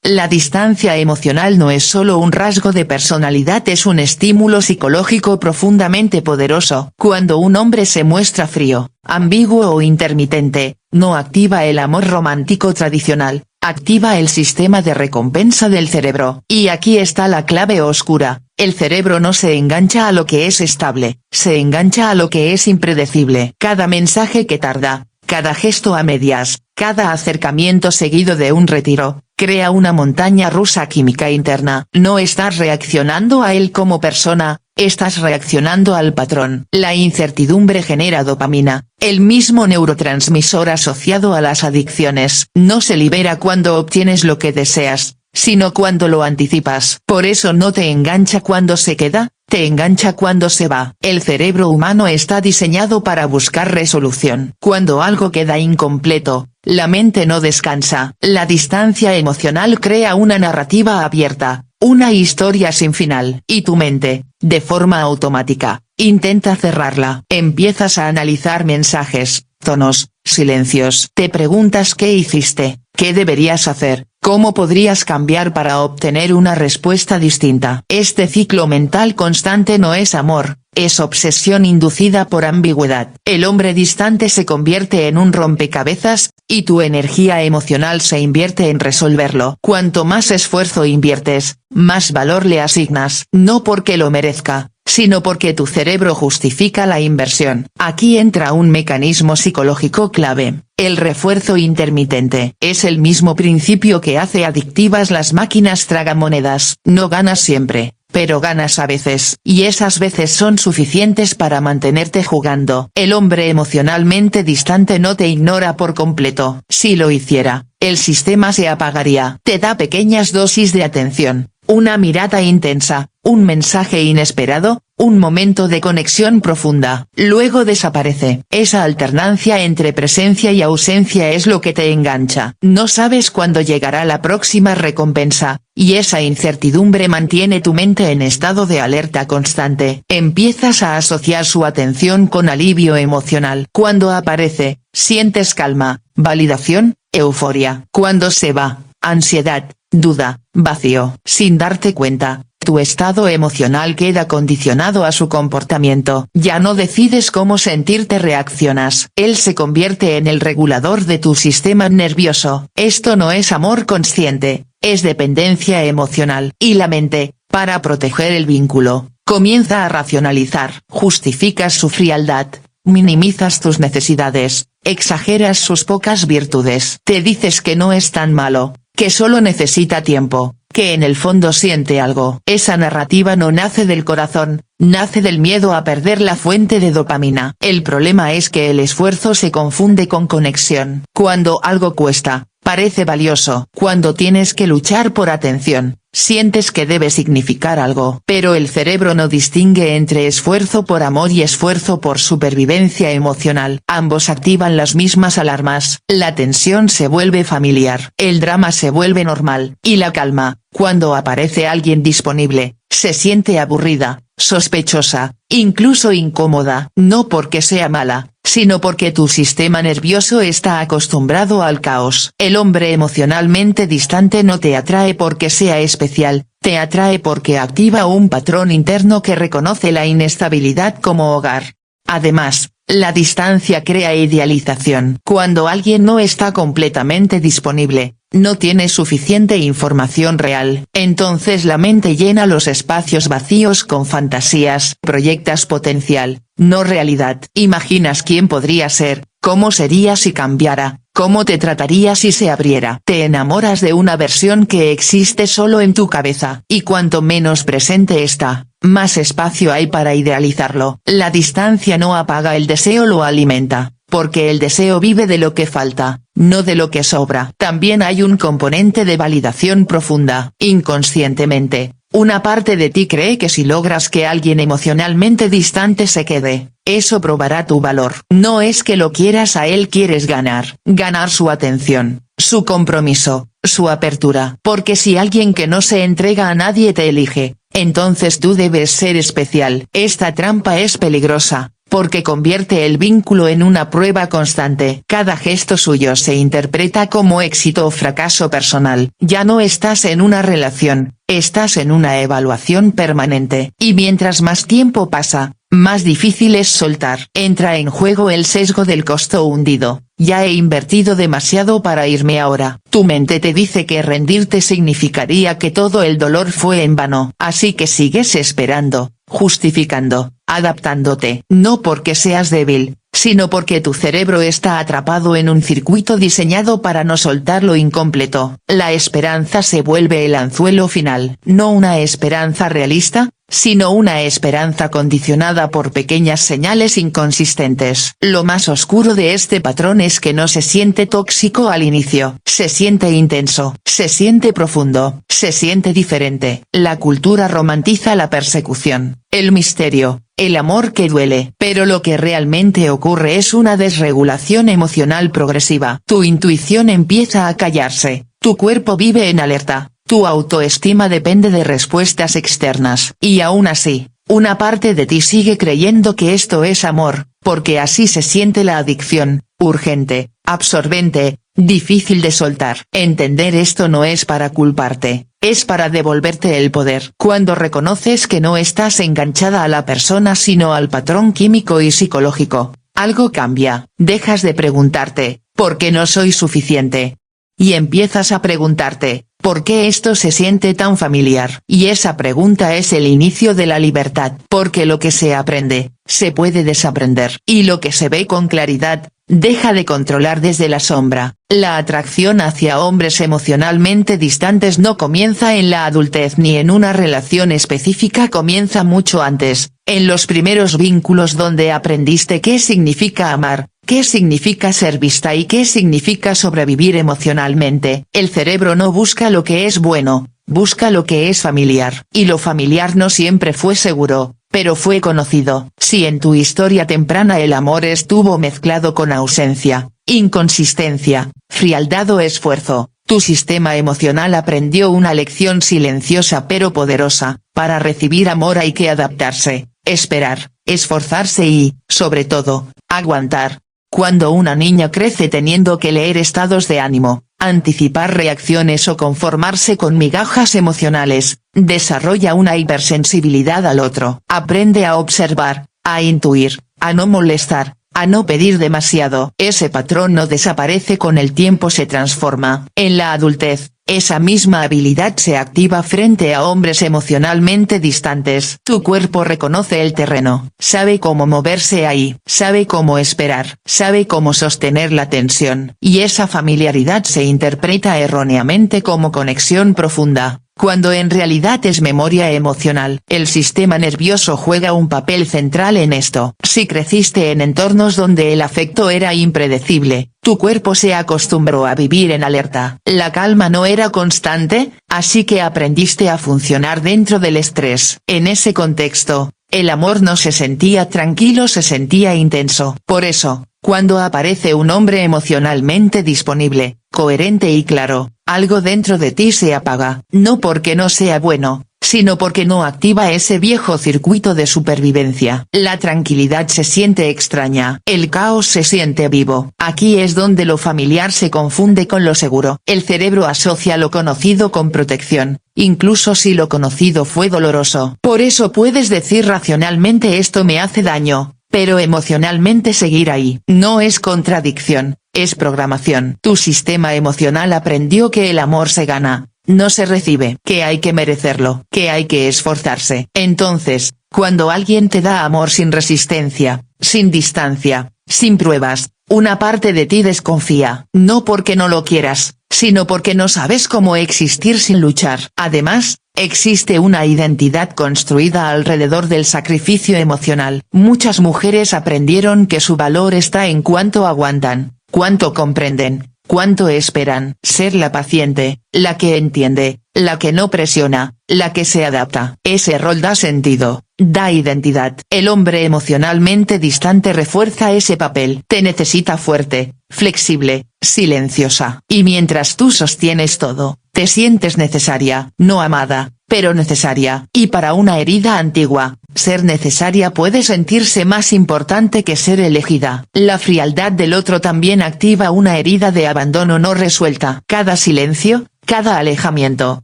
La distancia emocional no es solo un rasgo de personalidad, es un estímulo psicológico profundamente poderoso. Cuando un hombre se muestra frío, ambiguo o intermitente, no activa el amor romántico tradicional, activa el sistema de recompensa del cerebro. Y aquí está la clave oscura: el cerebro no se engancha a lo que es estable, se engancha a lo que es impredecible. Cada mensaje que tarda, cada gesto a medias, cada acercamiento seguido de un retiro, crea una montaña rusa química interna. No estás reaccionando a él como persona, estás reaccionando al patrón. La incertidumbre genera dopamina, el mismo neurotransmisor asociado a las adicciones. No se libera cuando obtienes lo que deseas, sino cuando lo anticipas. Por eso no te engancha cuando se queda, te engancha cuando se va. El cerebro humano está diseñado para buscar resolución. Cuando algo queda incompleto, la mente no descansa. La distancia emocional crea una narrativa abierta, una historia sin final. Y tu mente, de forma automática, intenta cerrarla. Empiezas a analizar mensajes, tonos, silencios. Te preguntas qué hiciste, qué deberías hacer, cómo podrías cambiar para obtener una respuesta distinta. Este ciclo mental constante no es amor, es obsesión inducida por ambigüedad. El hombre distante se convierte en un rompecabezas, y tu energía emocional se invierte en resolverlo. Cuanto más esfuerzo inviertes, más valor le asignas. No porque lo merezca, sino porque tu cerebro justifica la inversión. Aquí entra un mecanismo psicológico clave: el refuerzo intermitente. Es el mismo principio que hace adictivas las máquinas tragamonedas. No ganas siempre, pero ganas a veces, y esas veces son suficientes para mantenerte jugando. El hombre emocionalmente distante no te ignora por completo. Si lo hiciera, el sistema se apagaría. Te da pequeñas dosis de atención, una mirada intensa, un mensaje inesperado, un momento de conexión profunda. Luego desaparece. Esa alternancia entre presencia y ausencia es lo que te engancha. No sabes cuándo llegará la próxima recompensa, y esa incertidumbre mantiene tu mente en estado de alerta constante. Empiezas a asociar su atención con alivio emocional. Cuando aparece, sientes calma, validación, euforia. Cuando se va, ansiedad, duda, vacío. Sin darte cuenta, tu estado emocional queda condicionado a su comportamiento. Ya no decides cómo sentirte, reaccionas. Él se convierte en el regulador de tu sistema nervioso. Esto no es amor consciente, es dependencia emocional. Y la mente, para proteger el vínculo, comienza a racionalizar. Justificas su frialdad, minimizas tus necesidades, exageras sus pocas virtudes. Te dices que no es tan malo, que solo necesita tiempo, que en el fondo siente algo. Esa narrativa no nace del corazón, nace del miedo a perder la fuente de dopamina. El problema es que el esfuerzo se confunde con conexión. Cuando algo cuesta, parece valioso. Cuando tienes que luchar por atención, sientes que debe significar algo. Pero el cerebro no distingue entre esfuerzo por amor y esfuerzo por supervivencia emocional. Ambos activan las mismas alarmas. La tensión se vuelve familiar. El drama se vuelve normal. Y la calma, cuando aparece alguien disponible, se siente aburrida, sospechosa, incluso incómoda. No porque sea mala, sino porque tu sistema nervioso está acostumbrado al caos. El hombre emocionalmente distante no te atrae porque sea especial, te atrae porque activa un patrón interno que reconoce la inestabilidad como hogar. Además, la distancia crea idealización. Cuando alguien no está completamente disponible, no tiene suficiente información real. Entonces la mente llena los espacios vacíos con fantasías. Proyectas potencial, no realidad. Imaginas quién podría ser, cómo sería si cambiara, cómo te trataría si se abriera. Te enamoras de una versión que existe solo en tu cabeza. Y cuanto menos presente está, más espacio hay para idealizarlo. La distancia no apaga el deseo, lo alimenta, porque el deseo vive de lo que falta, no de lo que sobra. También hay un componente de validación profunda. Inconscientemente, una parte de ti cree que si logras que alguien emocionalmente distante se quede, eso probará tu valor. No es que lo quieras a él, quieres ganar su atención, su compromiso, su apertura. Porque si alguien que no se entrega a nadie te elige, entonces tú debes ser especial. Esta trampa es peligrosa, porque convierte el vínculo en una prueba constante. Cada gesto suyo se interpreta como éxito o fracaso personal. Ya no estás en una relación, estás en una evaluación permanente. Y mientras más tiempo pasa, más difícil es soltar. Entra en juego el sesgo del costo hundido. Ya he invertido demasiado para irme ahora. Tu mente te dice que rendirte significaría que todo el dolor fue en vano. Así que sigues esperando, justificando, adaptándote. No porque seas débil, sino porque tu cerebro está atrapado en un circuito diseñado para no soltar lo incompleto. La esperanza se vuelve el anzuelo final. No una esperanza realista, sino una esperanza condicionada por pequeñas señales inconsistentes. Lo más oscuro de este patrón es que no se siente tóxico al inicio. Se siente intenso, se siente profundo, se siente diferente. La cultura romantiza la persecución, el misterio, el amor que duele. Pero lo que realmente ocurre es una desregulación emocional progresiva. Tu intuición empieza a callarse, tu cuerpo vive en alerta. Tu autoestima depende de respuestas externas. Y aún así, una parte de ti sigue creyendo que esto es amor, porque así se siente la adicción, urgente, absorbente, difícil de soltar. Entender esto no es para culparte, es para devolverte el poder. Cuando reconoces que no estás enganchada a la persona sino al patrón químico y psicológico, algo cambia. Dejas de preguntarte, ¿por qué no soy suficiente? Y empiezas a preguntarte, ¿por qué esto se siente tan familiar? Y esa pregunta es el inicio de la libertad. Porque lo que se aprende, se puede desaprender. Y lo que se ve con claridad, deja de controlar desde la sombra. La atracción hacia hombres emocionalmente distantes no comienza en la adultez ni en una relación específica, comienza mucho antes, en los primeros vínculos donde aprendiste qué significa amar, qué significa ser vista y qué significa sobrevivir emocionalmente. El cerebro no busca lo que es bueno, busca lo que es familiar. Y lo familiar no siempre fue seguro, pero fue conocido. Si en tu historia temprana el amor estuvo mezclado con ausencia, inconsistencia, frialdad o esfuerzo, tu sistema emocional aprendió una lección silenciosa pero poderosa: para recibir amor hay que adaptarse, esperar, esforzarse y, sobre todo, aguantar. Cuando una niña crece teniendo que leer estados de ánimo, anticipar reacciones o conformarse con migajas emocionales, desarrolla una hipersensibilidad al otro. Aprende a observar, a intuir, a no molestar, a no pedir demasiado. Ese patrón no desaparece con el tiempo, se transforma. En la adultez, esa misma habilidad se activa frente a hombres emocionalmente distantes. Tu cuerpo reconoce el terreno, sabe cómo moverse ahí, sabe cómo esperar, sabe cómo sostener la tensión. Y esa familiaridad se interpreta erróneamente como conexión profunda, cuando en realidad es memoria emocional. El sistema nervioso juega un papel central en esto. Si creciste en entornos donde el afecto era impredecible, tu cuerpo se acostumbró a vivir en alerta. La calma no era constante, así que aprendiste a funcionar dentro del estrés. En ese contexto, el amor no se sentía tranquilo, se sentía intenso. Por eso, cuando aparece un hombre emocionalmente disponible, coherente y claro, algo dentro de ti se apaga. No porque no sea bueno, sino porque no activa ese viejo circuito de supervivencia. La tranquilidad se siente extraña, el caos se siente vivo. Aquí es donde lo familiar se confunde con lo seguro. El cerebro asocia lo conocido con protección, incluso si lo conocido fue doloroso. Por eso puedes decir racionalmente esto me hace daño, pero emocionalmente seguir ahí. No es contradicción, es programación. Tu sistema emocional aprendió que el amor se gana, no se recibe, que hay que merecerlo, que hay que esforzarse. Entonces, cuando alguien te da amor sin resistencia, sin distancia, sin pruebas, una parte de ti desconfía. No porque no lo quieras, sino porque no sabes cómo existir sin luchar. Además, existe una identidad construida alrededor del sacrificio emocional. Muchas mujeres aprendieron que su valor está en cuánto aguantan, cuánto comprenden, cuánto esperan. Ser la paciente, la que entiende, la que no presiona, la que se adapta. Ese rol da sentido, da identidad. El hombre emocionalmente distante refuerza ese papel. Te necesita fuerte, flexible, silenciosa. Y mientras tú sostienes todo, te sientes necesaria, no amada, pero necesaria. Y para una herida antigua, ser necesaria puede sentirse más importante que ser elegida. La frialdad del otro también activa una herida de abandono no resuelta. Cada silencio, cada alejamiento,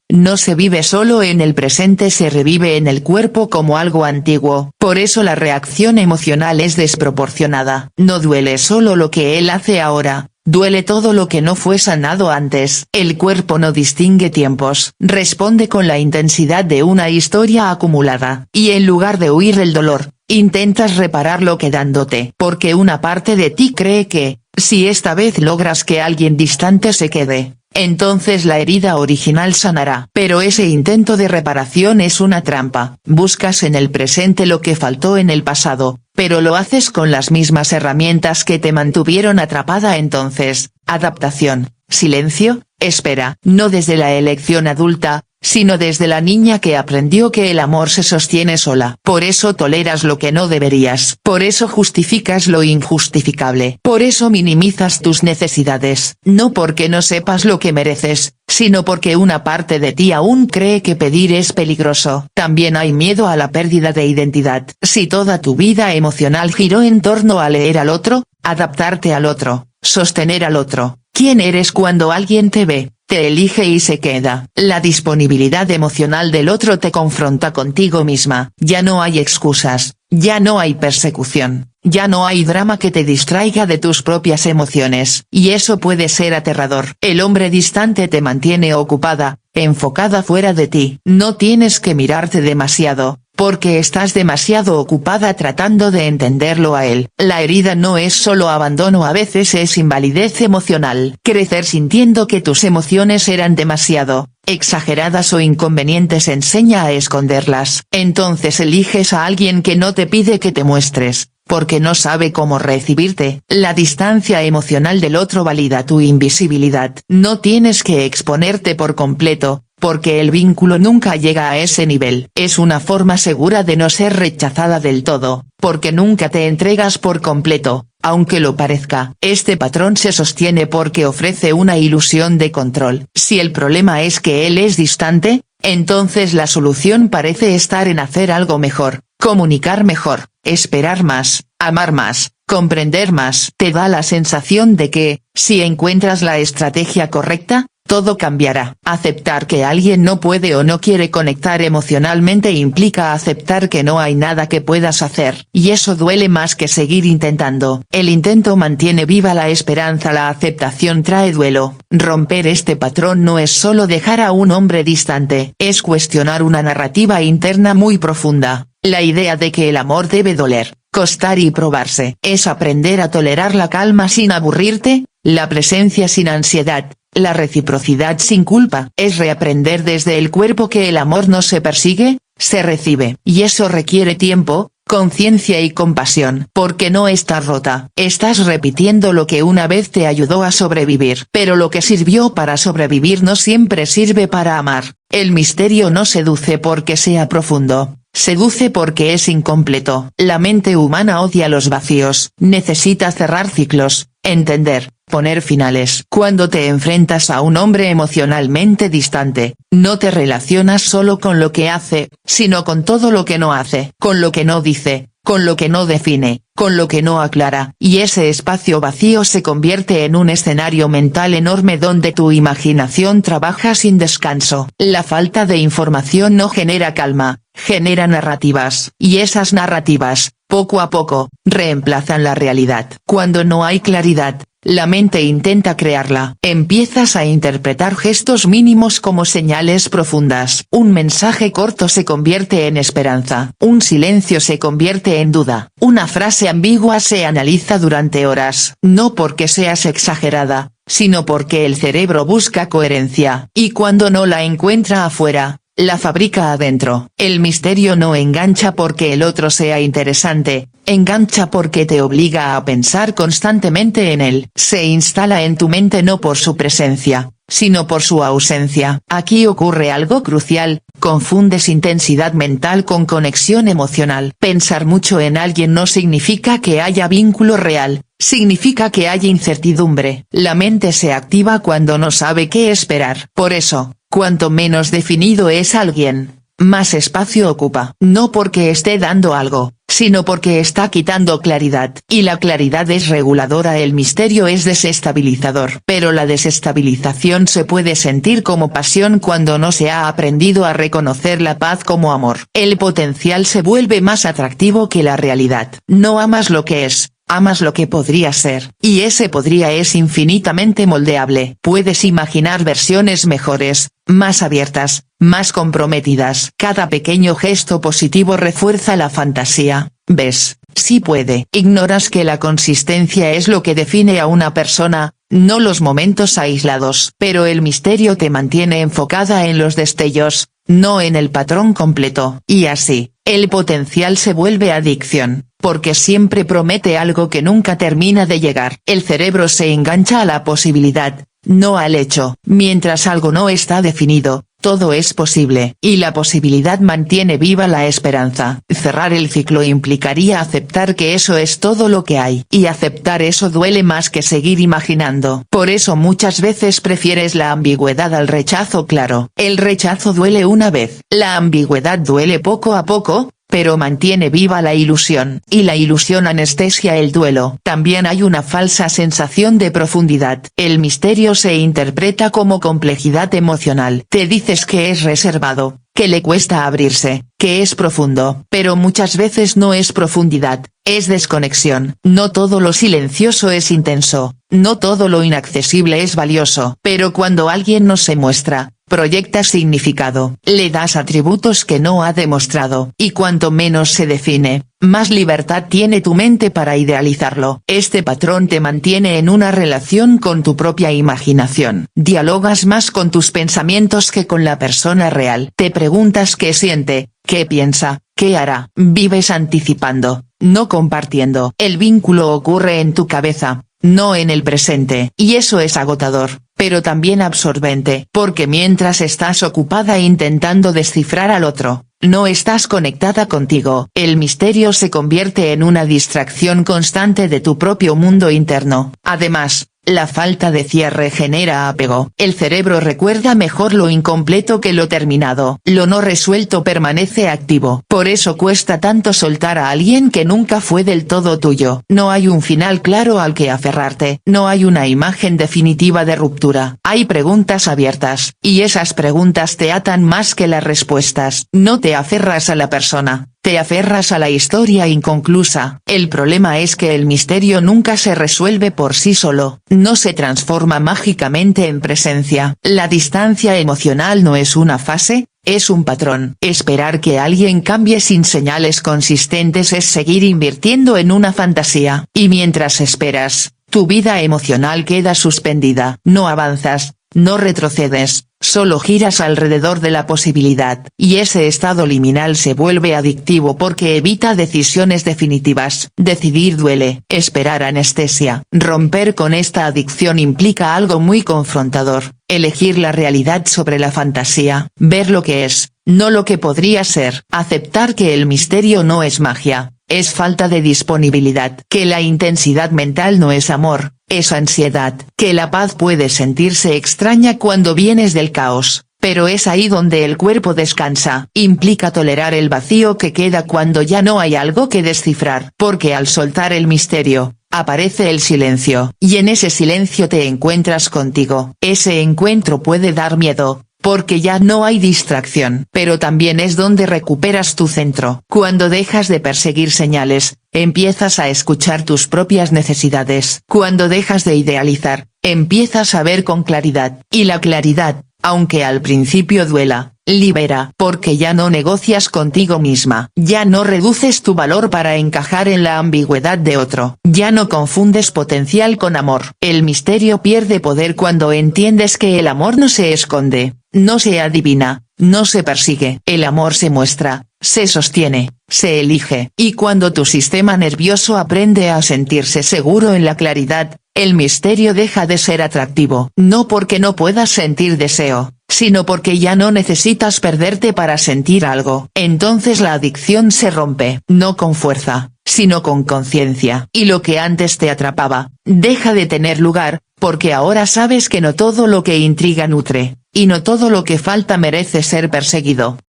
no se vive solo en el presente, se revive en el cuerpo como algo antiguo. Por eso la reacción emocional es desproporcionada. No duele solo lo que él hace ahora, duele todo lo que no fue sanado antes. El cuerpo no distingue tiempos, responde con la intensidad de una historia acumulada. Y en lugar de huir del dolor, intentas repararlo quedándote. Porque una parte de ti cree que, si esta vez logras que alguien distante se quede, entonces la herida original sanará. Pero ese intento de reparación es una trampa. Buscas en el presente lo que faltó en el pasado, pero lo haces con las mismas herramientas que te mantuvieron atrapada entonces. Adaptación, silencio, espera. No desde la elección adulta, sino desde la niña que aprendió que el amor se sostiene sola. Por eso toleras lo que no deberías. Por eso justificas lo injustificable. Por eso minimizas tus necesidades. No porque no sepas lo que mereces, sino porque una parte de ti aún cree que pedir es peligroso. También hay miedo a la pérdida de identidad. Si toda tu vida emocional giró en torno a leer al otro, adaptarte al otro, sostener al otro, ¿quién eres cuando alguien te ve, te elige y se queda? La disponibilidad emocional del otro te confronta contigo misma. Ya no hay excusas, ya no hay persecución, ya no hay drama que te distraiga de tus propias emociones. Y eso puede ser aterrador. El hombre distante te mantiene ocupada, enfocada fuera de ti. No tienes que mirarte demasiado, porque estás demasiado ocupada tratando de entenderlo a él. La herida no es solo abandono, a veces es invalidez emocional. Crecer sintiendo que tus emociones eran demasiado exageradas o inconvenientes enseña a esconderlas. Entonces eliges a alguien que no te pide que te muestres, porque no sabe cómo recibirte. La distancia emocional del otro valida tu invisibilidad. No tienes que exponerte por completo, porque el vínculo nunca llega a ese nivel. Es una forma segura de no ser rechazada del todo, porque nunca te entregas por completo, aunque lo parezca. Este patrón se sostiene porque ofrece una ilusión de control. Si el problema es que él es distante, entonces la solución parece estar en hacer algo mejor, comunicar mejor, esperar más, amar más, comprender más. Te da la sensación de que, si encuentras la estrategia correcta, todo cambiará. Aceptar que alguien no puede o no quiere conectar emocionalmente implica aceptar que no hay nada que puedas hacer. Y eso duele más que seguir intentando. El intento mantiene viva la esperanza, la aceptación trae duelo. Romper este patrón no es solo dejar a un hombre distante, es cuestionar una narrativa interna muy profunda. La idea de que el amor debe doler, costar y probarse. Es aprender a tolerar la calma sin aburrirte, la presencia sin ansiedad, la reciprocidad sin culpa. Es reaprender desde el cuerpo que el amor no se persigue, se recibe. Y eso requiere tiempo, conciencia y compasión. Porque no estás rota. Estás repitiendo lo que una vez te ayudó a sobrevivir. Pero lo que sirvió para sobrevivir no siempre sirve para amar. El misterio no seduce porque sea profundo. Seduce porque es incompleto. La mente humana odia los vacíos. Necesita cerrar ciclos, entender, poner finales. Cuando te enfrentas a un hombre emocionalmente distante, no te relacionas solo con lo que hace, sino con todo lo que no hace, con lo que no dice, con lo que no define, con lo que no aclara. Y ese espacio vacío se convierte en un escenario mental enorme donde tu imaginación trabaja sin descanso. La falta de información no genera calma, genera narrativas. Y esas narrativas, poco a poco, reemplazan la realidad. Cuando no hay claridad, la mente intenta crearla. Empiezas a interpretar gestos mínimos como señales profundas. Un mensaje corto se convierte en esperanza. Un silencio se convierte en duda. Una frase ambigua se analiza durante horas. No porque seas exagerada, sino porque el cerebro busca coherencia. Y cuando no la encuentra afuera, la fabrica adentro. El misterio no engancha porque el otro sea interesante, engancha porque te obliga a pensar constantemente en él. Se instala en tu mente no por su presencia, sino por su ausencia. Aquí ocurre algo crucial, confundes intensidad mental con conexión emocional. Pensar mucho en alguien no significa que haya vínculo real, significa que hay incertidumbre. La mente se activa cuando no sabe qué esperar. Por eso, Cuanto menos definido es alguien, más espacio ocupa. No porque esté dando algo, sino porque está quitando claridad. Y la claridad es reguladora, el misterio es desestabilizador. Pero la desestabilización se puede sentir como pasión cuando no se ha aprendido a reconocer la paz como amor. El potencial se vuelve más atractivo que la realidad. No amas lo que es, amas lo que podría ser. Y ese podría es infinitamente moldeable. Puedes imaginar versiones mejores, más abiertas, más comprometidas. Cada pequeño gesto positivo refuerza la fantasía. ¿Ves? Sí puede. Ignoras que la consistencia es lo que define a una persona, no los momentos aislados. Pero el misterio te mantiene enfocada en los destellos, no en el patrón completo. Y así, el potencial se vuelve adicción, porque siempre promete algo que nunca termina de llegar. El cerebro se engancha a la posibilidad, no al hecho. Mientras algo no está definido, todo es posible. Y la posibilidad mantiene viva la esperanza. Cerrar el ciclo implicaría aceptar que eso es todo lo que hay. Y aceptar eso duele más que seguir imaginando. Por eso muchas veces prefieres la ambigüedad al rechazo claro. El rechazo duele una vez. La ambigüedad duele poco a poco, pero mantiene viva la ilusión. Y la ilusión anestesia el duelo. También hay una falsa sensación de profundidad. El misterio se interpreta como complejidad emocional. Te dices que es reservado, que le cuesta abrirse, que es profundo. Pero muchas veces no es profundidad, es desconexión. No todo lo silencioso es intenso, no todo lo inaccesible es valioso. Pero cuando alguien no se muestra, proyectas significado, le das atributos que no ha demostrado. Y cuanto menos se define, más libertad tiene tu mente para idealizarlo. Este patrón te mantiene en una relación con tu propia imaginación. Dialogas más con tus pensamientos que con la persona real. Te preguntas qué siente, qué piensa, qué hará. Vives anticipando, no compartiendo. El vínculo ocurre en tu cabeza, no en el presente. Y eso es agotador, pero también absorbente. Porque mientras estás ocupada intentando descifrar al otro, no estás conectada contigo. El misterio se convierte en una distracción constante de tu propio mundo interno. Además, la falta de cierre genera apego. El cerebro recuerda mejor lo incompleto que lo terminado. Lo no resuelto permanece activo. Por eso cuesta tanto soltar a alguien que nunca fue del todo tuyo. No hay un final claro al que aferrarte. No hay una imagen definitiva de ruptura. Hay preguntas abiertas. Y esas preguntas te atan más que las respuestas. No te aferras a la persona, te aferras a la historia inconclusa. El problema es que el misterio nunca se resuelve por sí solo, no se transforma mágicamente en presencia. La distancia emocional no es una fase, es un patrón. Esperar que alguien cambie sin señales consistentes es seguir invirtiendo en una fantasía. Y mientras esperas, tu vida emocional queda suspendida. No avanzas, no retrocedes, solo giras alrededor de la posibilidad. Y ese estado liminal se vuelve adictivo porque evita decisiones definitivas. Decidir duele. Esperar anestesia. Romper con esta adicción implica algo muy confrontador. Elegir la realidad sobre la fantasía. Ver lo que es, no lo que podría ser. Aceptar que el misterio no es magia, es falta de disponibilidad. Que la intensidad mental no es amor, es ansiedad. Que la paz puede sentirse extraña cuando vienes del caos, pero es ahí donde el cuerpo descansa. Implica tolerar el vacío que queda cuando ya no hay algo que descifrar. Porque al soltar el misterio, aparece el silencio. Y en ese silencio te encuentras contigo. Ese encuentro puede dar miedo, porque ya no hay distracción. Pero también es donde recuperas tu centro. Cuando dejas de perseguir señales, empiezas a escuchar tus propias necesidades. Cuando dejas de idealizar, empiezas a ver con claridad. Y la claridad, aunque al principio duela, libera. Porque ya no negocias contigo misma. Ya no reduces tu valor para encajar en la ambigüedad de otro. Ya no confundes potencial con amor. El misterio pierde poder cuando entiendes que el amor no se esconde, no se adivina, no se persigue. El amor se muestra, se sostiene, se elige. Y cuando tu sistema nervioso aprende a sentirse seguro en la claridad, el misterio deja de ser atractivo. No porque no puedas sentir deseo, sino porque ya no necesitas perderte para sentir algo. Entonces la adicción se rompe. No con fuerza, sino con conciencia. Y lo que antes te atrapaba, deja de tener lugar, porque ahora sabes que no todo lo que intriga nutre. Y no todo lo que falta merece ser perseguido.